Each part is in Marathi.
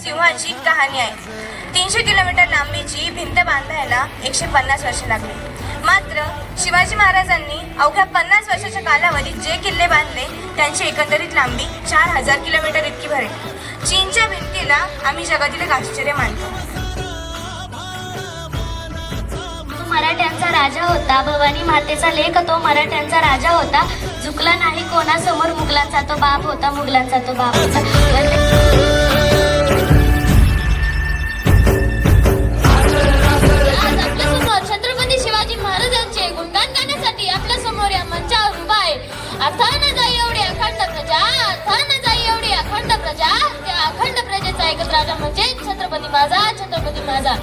सिंहाची कहाणी आहे. 300 किलोमीटर लांबीची भिंत बांधायला 150 वर्ष लागली. मात्र शिवाजी महाराजांनी अवघ्या 50 वर्षाच्या कालावधीत जे किल्ले बांधले त्यांची एकंदरीत लांबी 4000 किलोमीटर इतकी भरेल. चीनच्या भिंतीला आम्ही जगातील एक आश्चर्य मानतो. मराठ्यांचा राजा होता, भवानी मातेचा लेख तो मराठ्यांचा राजा होता. झुकला नाही कोणासमोर, मुघलांचा तो बाप होता, मुघलांचा तो बाप होता. आज आपल्यासमोर छत्रपती शिवाजी महाराजांचे गुणगान गाण्यासाठी आपल्या समोर या मंचावर उभा आहे. अर्थानं जाई एवढी अखंड प्रजा, अर्थानं जाई एवढी अखंड प्रजा. त्या अखंड प्रजेचा एकच राजा म्हणजे छत्रपती माझा, छत्रपती माझा.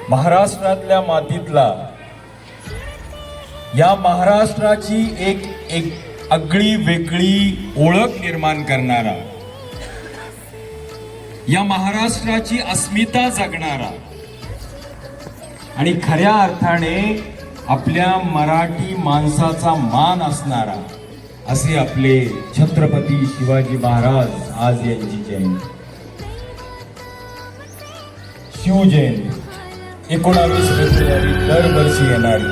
महाराष्ट्रातल्या मातीतला, या महाराष्ट्राची एक आगळी वेगळी ओळख निर्माण करणारा, या महाराष्ट्राची अस्मिता जगणारा आणि खऱ्या अर्थाने आपल्या मराठी माणसाचा मान असणारा असे आपले छत्रपती शिवाजी महाराज आज यांची जयंती. शिवजयंती 19 फेब्रुवारी दरवर्षी येणारी.